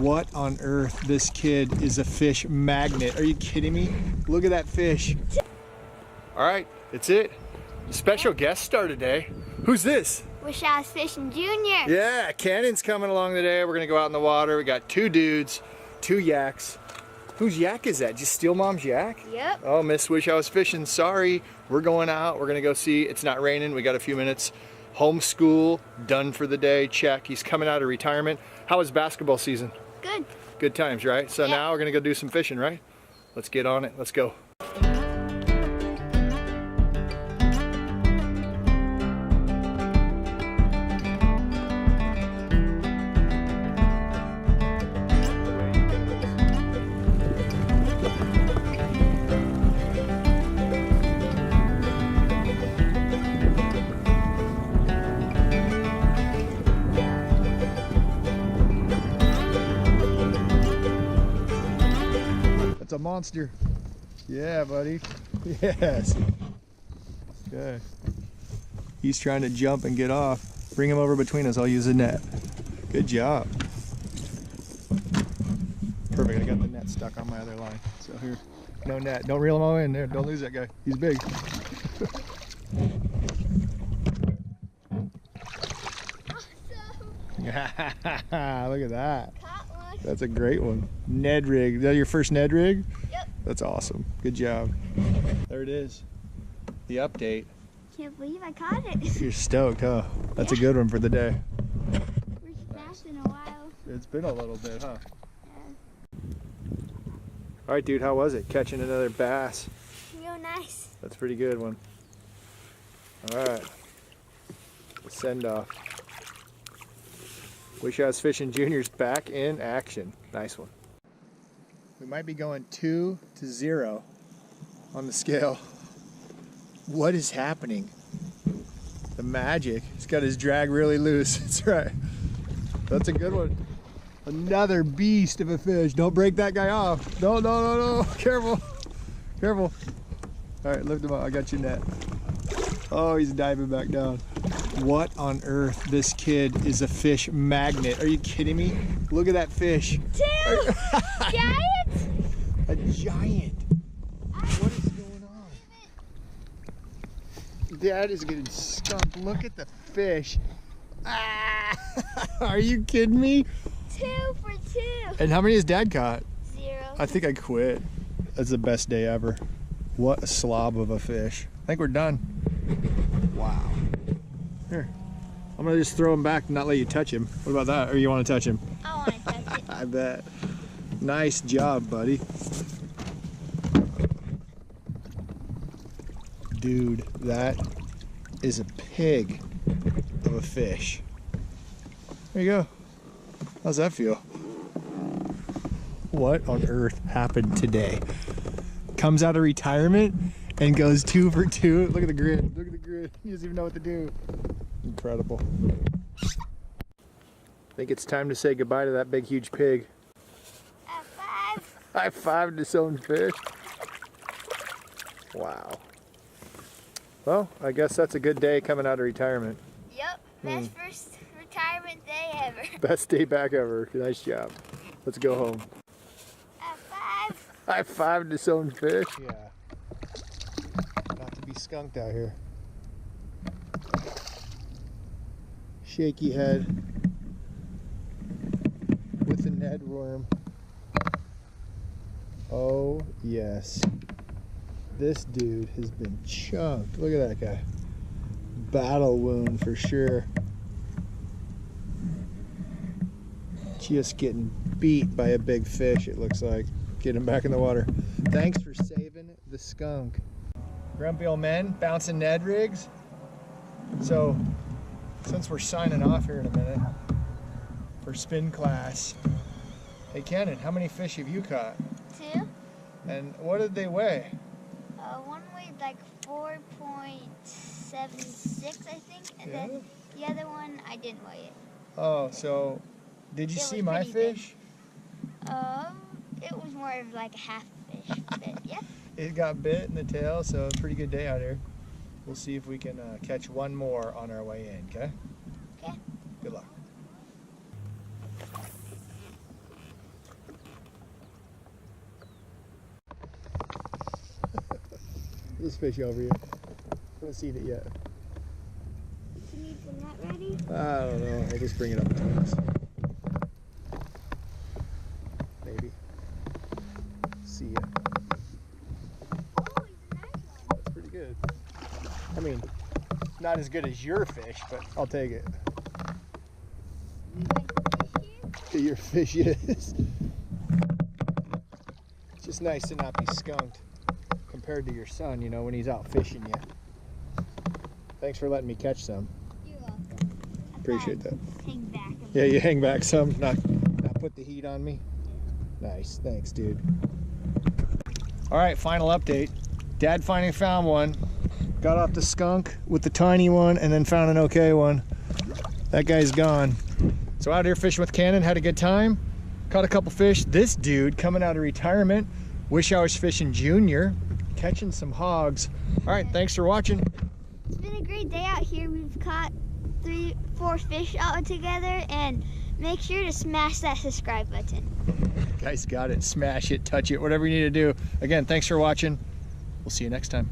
What on earth? This kid is a fish magnet. Are you kidding me? Look at that fish. All right, it's it. Special guest star today. Who's this? Wish I was fishing Junior. Yeah, Cannon's coming along today. We're gonna go out in the water. We got 2 dudes, 2 yaks. Whose yak is that? Just Steel Mom's yak? Yep. Oh, Miss Wish I was fishing. Sorry. We're going out. We're gonna go see. It's not raining. We got a few minutes. Homeschool, done for the day. Check. He's coming out of retirement. How was basketball season? Good. Good times, right? So Yep. now we're gonna go do some fishing, right? Let's get on it. Let's go. It's a monster. Yeah, buddy. Yes. Okay. He's trying to jump and get off. Bring him over between us. I'll use the net. Good job. Perfect. I got the net stuck on my other line. So here, no net. Don't reel him all in there. Don't lose that guy. He's big. Awesome. Look at that. Caught one. That's a great one. Ned rig. Is that your first Ned rig? Yep. That's awesome. Good job. There it is. The update. Can't believe I caught it. You're stoked, huh? That's a good one for the day. First bass in a while. It's been a little bit, huh? Yeah. All right, dude, how was it? Catching another bass. Real nice. That's a pretty good one. All right. Send off. Wish I was fishing Junior's back in action. Nice one. We might be going 2-0 on the scale. What is happening? The magic. He's got his drag really loose. That's right. That's a good one. Another beast of a fish. Don't break that guy off. No, no, no, no. Careful. Careful. All right, lift him up. I got your net. Oh, he's diving back down. What on earth? This kid is a fish magnet. Are you kidding me? Look at that fish. 2! Giant? A giant. What is going on? Dad is getting skunked. Look at the fish. Ah! Are you kidding me? 2 for 2. And how many has Dad caught? 0. I think I quit. That's the best day ever. What a slob of a fish. I think we're done. Wow. Here. I'm gonna just throw him back and not let you touch him. What about that? Or you want to touch him? I want to touch it. I bet. Nice job, buddy. Dude, that is a pig of a fish. There you go. How's that feel? What on earth happened today? Comes out of retirement and goes 2 for 2. Look at the grin. Look at the grin. He doesn't even know what to do. Incredible. I think it's time to say goodbye to that big, huge pig. High 5. High five to his own fish. Wow. Well, I guess that's a good day coming out of retirement. Yep. Best first retirement day ever. Best day back ever. Nice job. Let's go home. High 5. High five to his own fish. Yeah. Not to be skunked out here. Shaky head with the Ned worm. Oh yes, this dude has been chunked. Look at that guy. Battle wound for sure. Just getting beat by a big fish, it looks like. Get him back in the water. Thanks for saving the skunk. Grumpy old men bouncing Ned rigs. So since we're signing off here in a minute for spin class, hey Cannon, how many fish have you caught? 2. And what did they weigh? One weighed like 4.76, I think, and Yeah. then the other one I didn't weigh it. Oh, so did you It see was my pretty big. fish? It was more of like a half fish, but yeah. It got bit in the tail, so a pretty good day out here. We'll see if we can catch one more on our way in, okay? Okay. Good luck. This fish over here. I haven't seen it yet. You need the net ready? I don't know. I'll just bring it up between us. Maybe. See ya. Oh, he's a nice one. That's pretty good. I mean, not as good as your fish, but I'll take it. You like the fish here? Your fish is. It's just nice to not be skunked compared to your son, you know, when he's out fishing you. Thanks for letting me catch some. You're welcome. Appreciate that. Hang back a Yeah, bit. you hang back some, not put the heat on me. Nice, thanks, dude. All right, final update. Dad finally found one. Got off the skunk with the tiny one and then found an okay one. That guy's gone. So out here fishing with Cannon, had a good time. Caught a couple fish. This dude coming out of retirement. Wish I was fishing junior. Catching some hogs. All right, thanks for watching. It's been a great day out here. We've caught 3-4 fish all together, and make sure to smash that subscribe button. Guys got it. Smash it, touch it, whatever you need to do. Again, thanks for watching. We'll see you next time.